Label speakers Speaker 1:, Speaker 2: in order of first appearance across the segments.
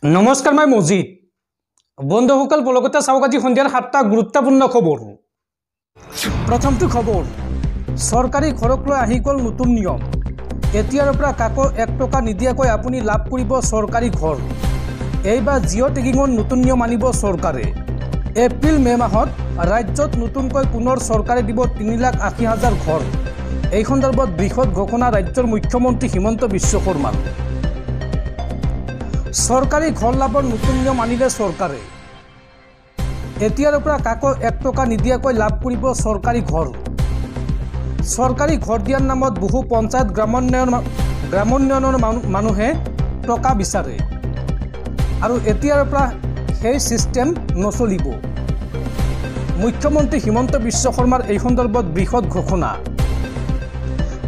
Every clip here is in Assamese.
Speaker 1: नमस्कार मैं मजिद बंधुसकल पलकते चाওক আজি सन्धियार 7টা गुरुत्वपूर्ण खबर। प्रथमটো खबर सरकारी घरक লৈ আহি গল নতুন নিয়ম। এতিয়াৰ পৰা কাকো 1 টকা নিদিয়াকৈ আপুনি লাভ কৰিব सरकारी घर। এইবাৰ জিঅ' টেগিঙৰ নতুন নিয়ম আনিব চৰকাৰে। এপ্ৰিল মে মাহত ৰাজ্যত নতুনকৈ পুনৰ চৰকাৰে দিব 3,80,000 ঘৰ। এই সন্দৰ্ভত বৃহৎ ঘোষণা ৰাজ্যৰ মুখ্যমন্ত্ৰী হিমন্ত বিশ্ব শৰ্মাৰ। सरकारी घर लाभर नतुन नियम आनिले सरकारे। एतियार পৰা काको 1 टका निदियाকৈ लाभ करिब सरकारी घर। सरकारी घर दियार नामत बहु पंचायत ग्रामोन्नयনৰ মানুহে टका বিচাৰে আৰু এতিয়াৰ পৰা সেই সিস্টেম নচলিব। মুখ্যমন্ত্ৰী হিমন্ত বিশ্ব শৰ্মাৰ এই সন্দৰ্ভত বৃহৎ ঘোষণা।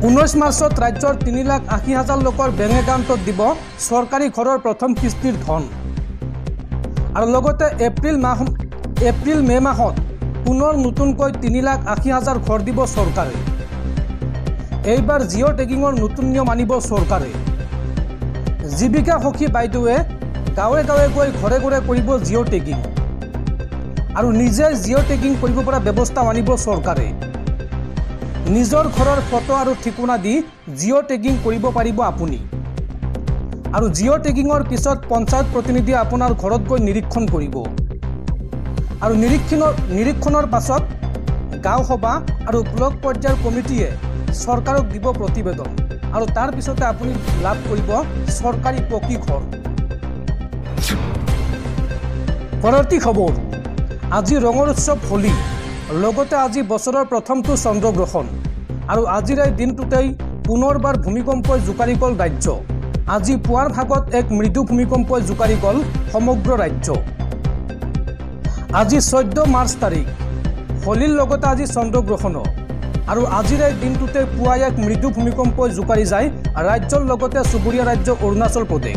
Speaker 1: 19 মাৰ্চত ৰাজ্যৰ 3,80,000 লোকৰ বেংক একাউণ্টত দিব চৰকাৰী ঘৰৰ প্ৰথম কিস্তিৰ ধন আৰু লগতে এপ্ৰিল মে মাহত পুনৰ নতুনকৈ 3,80,000 ঘৰ দিব চৰকাৰে। এইবাৰ জিঅ' টেগিঙৰ নতুন নিয়ম আনিব চৰকাৰে। জীৱিকা সখী বাইদেৱে গাঁৱে গাঁৱে গৈ ঘৰে ঘৰে কৰিব জিঅ' টেগিং আৰু নিজে জিঅ' টেগিং কৰিব পৰা ব্যৱস্থা আনিব চৰকাৰে। নিজৰ ঘৰৰ ফটো আৰু ঠিকনা দি জিঅ' টেগিং কৰিব পাৰিব আপুনি আৰু জিঅ' টেগিঙৰ পিছত পঞ্চায়ত প্ৰতিনিধিয়ে আপোনাৰ ঘৰত গৈ নিৰীক্ষণ কৰিব আৰু নিৰীক্ষণৰ পাছত গাঁও সভা আৰু ব্লক পৰ্যায়ৰ কমিটিয়ে চৰকাৰক দিব প্ৰতিবেদন আৰু তাৰ পিছতে আপুনি লাভ কৰিব চৰকাৰী পকী ঘৰ। পৰৱৰ্তী খবৰ আজি ৰঙৰ উৎসৱ হোলী লগতে আজি বছৰৰ প্ৰথমটো চন্দ্ৰগ্ৰহণ আৰু আজিৰ এই দিনটোতেই পুনৰবাৰ ভূমিকম্পই জোকাৰি গ'ল ৰাজ্য। আজি পুৱাৰ ভাগত এক মৃদু ভূমিকম্পই জোকাৰি গ'ল সমগ্ৰ ৰাজ্য। আজি 14 মাৰ্চ তাৰিখ হোলীৰ লগতে আজি চন্দ্ৰগ্ৰহণ আৰু আজিৰ এই দিনটোতে পুৱা এক মৃদু ভূমিকম্পই জোকাৰি যায় ৰাজ্যৰ লগতে চুবুৰীয়া ৰাজ্য অৰুণাচল প্ৰদেশ।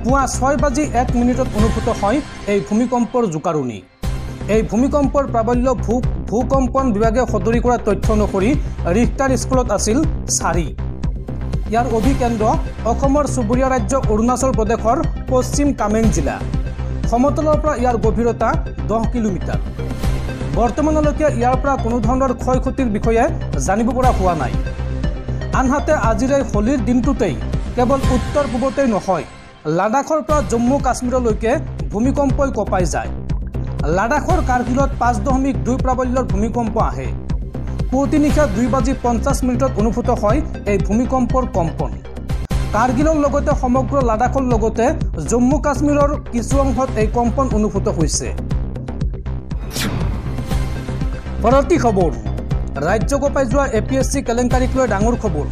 Speaker 1: পুৱা 6:01 অনুভূত হয় এই ভূমিকম্পৰ জোকাৰণি। এই ভূমিকম্পৰ প্ৰাবল্য ভূকম্পন বিভাগে সদৰি কৰা তথ্য অনুসৰি ৰিক্টাৰ স্কেলত আছিল 4। ইয়াৰ অভিকেন্দ্ৰ অসমৰ চুবুৰীয়া ৰাজ্য অৰুণাচল প্ৰদেশৰ পশ্চিম কামেং জিলা। সমতলৰ পৰা ইয়াৰ গভীৰতা 10 কিলোমিটাৰ। বৰ্তমানলৈকে ইয়াৰ পৰা কোনো ধৰণৰ ক্ষয় ক্ষতিৰ বিষয়ে জানিব পৰা হোৱা নাই। আনহাতে আজিৰ এই হোলীৰ দিনটোতেই কেৱল উত্তৰ পূবতেই নহয় লাডাখৰ পৰা জম্মু কাশ্মীৰলৈকে ভূমিকম্পই কঁপাই যায়। লাডাখৰ কাৰ্গিলত 5.2 প্ৰাবল্যৰ ভূমিকম্প আহে। পুৱতি নিশা 2:50 অনুভূত হয় এই ভূমিকম্পৰ কম্পন। কাৰ্গিলৰ লগতে সমগ্ৰ লাডাখৰ লগতে জম্মু কাশ্মীৰৰ কিছু অংশত এই কম্পন অনুভূত হৈছে। পৰৱৰ্তী খবৰ ৰাজ্য কঁপাই যোৱা APSC কেলেংকাৰীক লৈ ডাঙৰ খবৰ।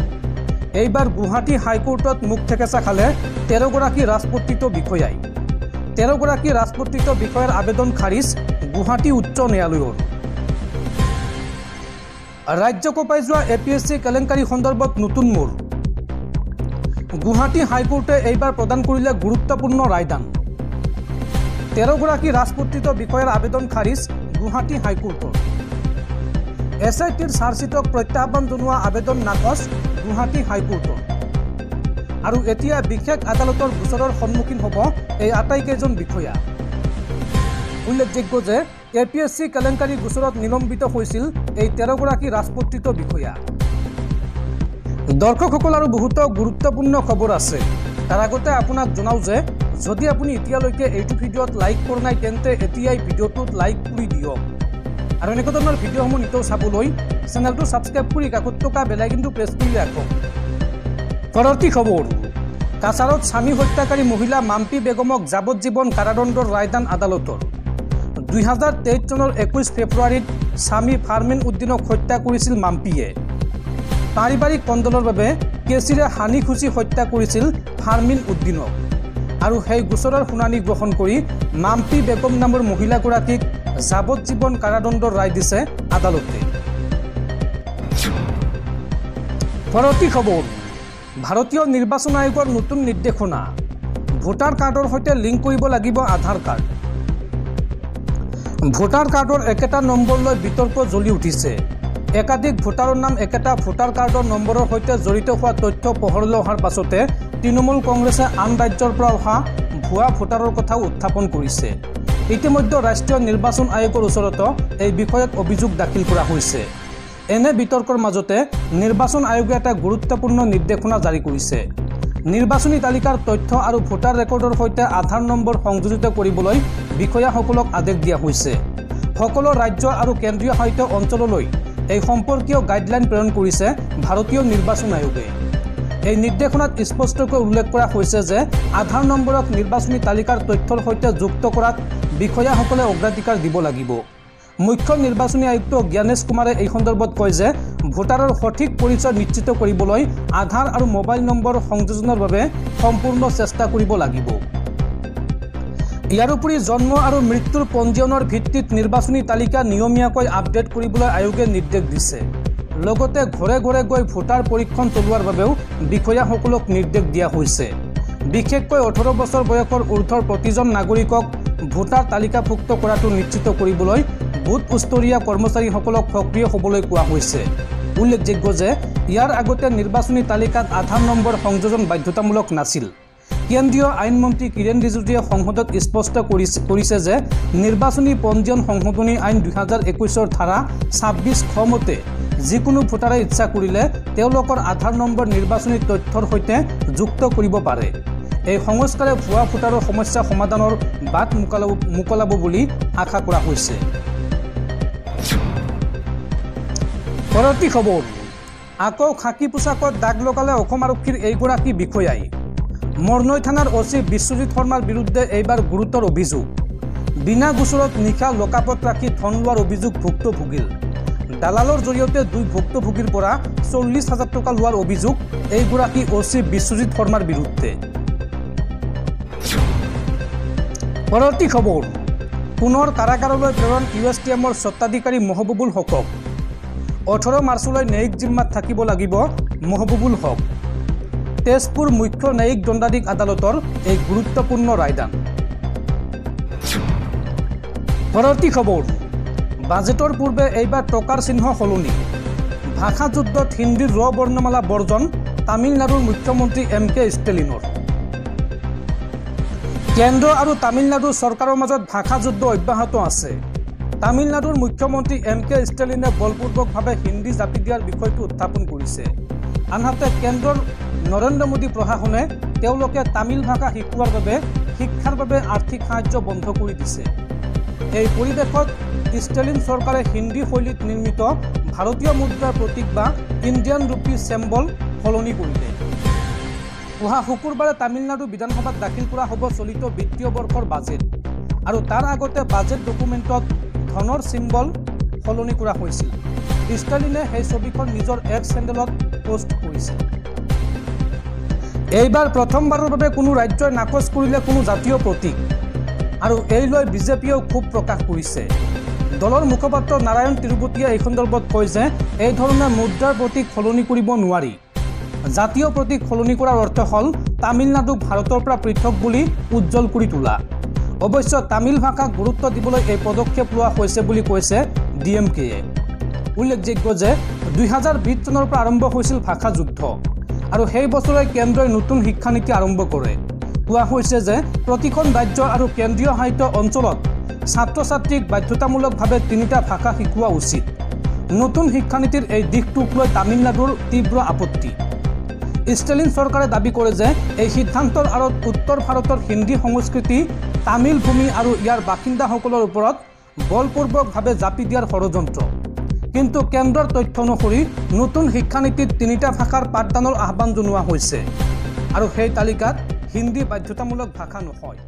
Speaker 1: এইবাৰ গুৱাহাটী হাইকোৰ্টত মুখ থেকেচা খালে 13 গৰাকী ৰাজপত্ৰিত বিষয়াই। 13 গৰাকী ৰাজপত্ৰিত বিষয়াৰ আবেদন খাৰিজ গুৱাহাটী উচ্চ ন্যায়ালয়ৰ। ৰাজ্য কঁপাই যোৱা APSC কেলেংকাৰী সন্দৰ্ভত নতুন মোৰ। গুৱাহাটী হাইকোৰ্টে এইবাৰ প্ৰদান কৰিলে গুৰুত্বপূৰ্ণ ৰায়দান। 13 গৰাকী ৰাজপত্ৰিত বিষয়াৰ আবেদন খাৰিজ গুৱাহাটী হাইকোৰ্টৰ। SITৰ চাৰ্জশ্বিটক প্ৰত্যাহ্বান জনোৱা আবেদন নাকচ গুৱাহাটী হাইকোৰ্টৰ আৰু এতিয়া বিশেষ আদালতৰ গোচৰৰ সন্মুখীন হ'ব এই আটাইকেইজন বিষয়া। উল্লেখযোগ্য যে APSC কেলেংকাৰী গোচৰত নিলম্বিত হৈছিল এই 13 গৰাকী ৰাজপত্ৰিত বিষয়া। দৰ্শকসকল আৰু বহুতো গুৰুত্বপূৰ্ণ খবৰ আছে। তাৰ আগতে আপোনাক জনাওঁ যে যদি আপুনি এতিয়ালৈকে এইটো ভিডিঅ'ত লাইক কৰা নাই তেন্তে এতিয়াই ভিডিঅ'টোত লাইক কৰি দিয়ক আৰু এনেকুৱা ধৰণৰ ভিডিঅ'সমূহ নিতৌ চাবলৈ চেনেলটো ছাবস্ক্ৰাইব কৰি কাষত থকা বেল আইকনটো প্ৰেছ কৰি ৰাখক। পৰৱৰ্তী খবৰ কাছাৰত স্বামী হত্যাকাৰী মহিলা মাম্পি বেগমক যাৱজ্জীৱন কাৰাদণ্ডৰ ৰায়দান আদালতৰ। 2023 চনৰ 21 ফেব্ৰুৱাৰীত স্বামী ফাৰ্মিন উদ্দিনক হত্যা কৰিছিল মাম্পিয়ে। পাৰিবাৰিক কন্দলৰ বাবে কেচিৰে হানি খুচি হত্যা কৰিছিল ফাৰ্মিন উদ্দিনক আৰু সেই গোচৰৰ শুনানি গ্ৰহণ কৰি মাম্পি বেগম নামৰ মহিলাগৰাকীক যাৱজ্জীৱন কাৰাদণ্ডৰ ৰায় দিছে আদালতে। পৰৱৰ্তী খবৰ ভাৰতীয় নিৰ্বাচন আয়োগৰ নতুন নিৰ্দেশনা। ভোটাৰ কাৰ্ডৰ সৈতে লিংক কৰিব লাগিব আধাৰ কাৰ্ড। ভোটাৰ কাৰ্ডৰ একেটা নম্বৰলৈ বিতৰ্ক জ্বলি উঠিছে। একাধিক ভোটাৰৰ নাম একেটা ভোটাৰ কাৰ্ডৰ নম্বৰৰ সৈতে জড়িত হোৱা তথ্য পোহৰলৈ অহাৰ পাছতে তৃণমূল কংগ্ৰেছে আন ৰাজ্যৰ পৰা অহা ভুৱা ভোটাৰৰ কথাও উত্থাপন কৰিছে। ইতিমধ্যে ৰাষ্ট্ৰীয় নিৰ্বাচন আয়োগৰ ওচৰত এই বিষয়ত অভিযোগ দাখিল কৰা হৈছে। এনে বিতৰ্কৰ মাজতে নিৰ্বাচন আয়োগে এটা গুৰুত্বপূৰ্ণ নিৰ্দেশনা জাৰি কৰিছে। নিৰ্বাচনী তালিকাৰ তথ্য আৰু ভোটাৰ ৰেকৰ্ডৰ সৈতে আধাৰ নম্বৰ সংযোজিত কৰিবলৈ বিষয়াসকলক আদেশ দিয়া হৈছে। সকলো ৰাজ্য আৰু কেন্দ্ৰীয় শাসিত অঞ্চললৈ এই সম্পৰ্কীয় গাইডলাইন প্ৰেৰণ কৰিছে ভাৰতীয় নিৰ্বাচন আয়োগে। এই নিৰ্দেশনাত স্পষ্টকৈ উল্লেখ কৰা হৈছে যে আধাৰ নম্বৰক নিৰ্বাচনী তালিকাৰ তথ্যৰ সৈতে যুক্ত কৰাত বিষয়াসকলে অগ্ৰাধিকাৰ দিব লাগিব। মুখ্য নিৰ্বাচনী আয়ুক্ত জ্ঞানেশ কুমাৰে এই সন্দৰ্ভত কয় যে ভোটাৰৰ সঠিক পৰিচয় নিশ্চিত কৰিবলৈ আধাৰ আৰু মোবাইল নম্বৰ সংযোজনৰ বাবে সম্পূৰ্ণ চেষ্টা কৰিব লাগিব। ইয়াৰ উপৰি জন্ম আৰু মৃত্যুৰ পঞ্জীয়নৰ ভিত্তিত নিৰ্বাচনী তালিকা নিয়মীয়াকৈ আপডেট কৰিবলৈ আয়োগে নিৰ্দেশ দিছে। লগতে ঘৰে ঘৰে গৈ ভোটাৰ পৰীক্ষণ চলোৱাৰ বাবেও বিষয়াসকলক নিৰ্দেশ দিয়া হৈছে। বিশেষকৈ 18 বছৰ বয়সৰ ঊৰ্ধৰ প্ৰতিজন নাগৰিকক ভোটাৰ তালিকাভুক্ত কৰাটো নিশ্চিত কৰিবলৈ বুথ স্তৰীয় কৰ্মচাৰীসকলক সক্ৰিয় হ'বলৈ কোৱা হৈছে। উল্লেখযোগ্য যে ইয়াৰ আগতে নিৰ্বাচনী তালিকাত আধাৰ নম্বৰ সংযোজন বাধ্যতামূলক নাছিল। কেন্দ্ৰীয় আইন মন্ত্ৰী কিৰেণ ৰিজিজুৱে সংসদত স্পষ্ট কৰিছে যে নিৰ্বাচনী পঞ্জীয়ন সংশোধনী আইন 2021 ধাৰা 26 মতে যিকোনো ভোটাৰে ইচ্ছা কৰিলে তেওঁলোকৰ আধাৰ নম্বৰ নিৰ্বাচনী তথ্যৰ সৈতে যুক্ত কৰিব পাৰে। এই সংস্কাৰে ভুৱা ভোটাৰৰ সমস্যা সমাধানৰ বাট মোকলাব বুলি আশা কৰা হৈছে। পৰৱৰ্তী খবৰ, আকৌ খাকী পোছাকত দাগ লগালে অসম আৰক্ষীৰ এইগৰাকী বিষয়াই। মৰনৈ থানাৰ অচি বিশ্বজিৎ শৰ্মাৰ বিৰুদ্ধে এইবাৰ গুৰুতৰ অভিযোগ। বিনা গোচৰত নিশা লকআপত ৰাখি ধন লোৱাৰ অভিযোগ ভুক্তভোগীৰ। দালালৰ জৰিয়তে 2 ভুক্তভোগীৰ পৰা 40,000 টকা লোৱাৰ অভিযোগ এইগৰাকী অচি বিশ্বজিৎ শৰ্মাৰ বিৰুদ্ধে। পৰৱৰ্তী খবৰ, পুনৰ কাৰাগাৰলৈ প্ৰেৰণ USTMৰ স্বত্বাধিকাৰী মহবুবুল হকক। 18 মাৰ্চলৈ ন্যায়িক জিম্মাত থাকিব লাগিব মহবুবুল হক। তেজপুৰ মুখ্য ন্যায়িক দণ্ডাধীশ আদালতৰ এই গুৰুত্বপূৰ্ণ ৰায়দান। পৰৱৰ্তী খবৰ, বাজেটৰ পূৰ্বে এইবাৰ টকাৰ চিহ্ন সলনি। ভাষা যুদ্ধত হিন্দীৰ বৰ্ণমালা বৰ্জন তামিলনাডুৰ মুখ্যমন্ত্ৰী MK ষ্টেলিনৰ। কেন্দ্ৰ আৰু তামিলনাডু চৰকাৰৰ মাজত ভাষা যুদ্ধ অব্যাহত আছে। তামিলনাডুৰ মুখ্যমন্ত্ৰী MK ষ্টেলিনে বলপূৰ্বকভাৱে হিন্দী জাপি দিয়াৰ বিষয়টো উত্থাপন কৰিছে। আনহাতে কেন্দ্ৰৰ নৰেন্দ্ৰ মোদী প্ৰশাসনে তেওঁলোকে তামিল ভাষা শিকোৱাৰ বাবে শিক্ষাৰ বাবে আৰ্থিক সাহায্য বন্ধ কৰি দিছে। এই পৰিৱেশত ষ্টেলিন চৰকাৰে হিন্দী শৈলীত নিৰ্মিত ভাৰতীয় মুদ্ৰাৰ প্ৰতীক বা ইণ্ডিয়ান ৰুপি চেম্বল সলনি কৰিলে। অহা শুকুৰবাৰে তামিলনাডু বিধানসভাত দাখিল কৰা হ'ব চলিত বিত্তীয় বৰ্ষৰ বাজেট, আৰু তাৰ আগতে বাজেট ডকুমেণ্টত ধনৰ চিম্বল সলনি কৰা হৈছিল। ষ্টেলিনে সেই ছবিখন নিজৰ এক্স হেণ্ডেলত পোষ্ট কৰিছিল। এইবাৰ প্ৰথমবাৰৰ বাবে কোনো ৰাজ্যই নাকচ কৰিলে কোনো জাতীয় প্ৰতীক, আৰু এই লৈ বিজেপিয়েও ক্ষোভ প্ৰকাশ কৰিছে। দলৰ মুখপাত্ৰ নাৰায়ণ তিৰুপতীয়ে এই সন্দৰ্ভত কয় যে এই ধৰণে মুদ্ৰাৰ প্ৰতীক সলনি কৰিব নোৱাৰি। জাতীয় প্ৰতীক সলনি কৰাৰ অৰ্থ হ'ল তামিলনাডুক ভাৰতৰ পৰা পৃথক বুলি উজ্জ্বল কৰি তোলা। অৱশ্যে তামিল ভাষাক গুৰুত্ব দিবলৈ এই পদক্ষেপ লোৱা হৈছে বুলি কৈছে DMK-য়ে। উল্লেখযোগ্য যে 2020 চনৰ পৰা আৰম্ভ হৈছিল ভাষা যুদ্ধ, আৰু সেই বছৰে কেন্দ্ৰই নতুন শিক্ষানীতি আৰম্ভ কৰে। কোৱা হৈছে যে প্ৰতিখন ৰাজ্য আৰু কেন্দ্ৰীয় শাসিত অঞ্চলত ছাত্ৰ ছাত্ৰীক বাধ্যতামূলকভাৱে 3টা ভাষা শিকোৱা উচিত। নতুন শিক্ষানীতিৰ এই দিশটোক লৈ তামিলনাডুৰ তীব্ৰ আপত্তি। ষ্টেলিন চৰকাৰে দাবী কৰে যে এই সিদ্ধান্তৰ আঁৰত উত্তৰ ভাৰতৰ হিন্দী সংস্কৃতি, তামিল ভূমি আৰু ইয়াৰ বাসিন্দাসকলৰ ওপৰত বলপূৰ্বকভাৱে জাপি দিয়াৰ ষড়যন্ত্ৰ। কিন্তু কেন্দ্ৰৰ তথ্য অনুসৰি নতুন শিক্ষানীতিত 3টা ভাষাৰ পাঠদানৰ আহ্বান জনোৱা হৈছে, আৰু সেই তালিকাত হিন্দী বাধ্যতামূলক ভাষা নহয়।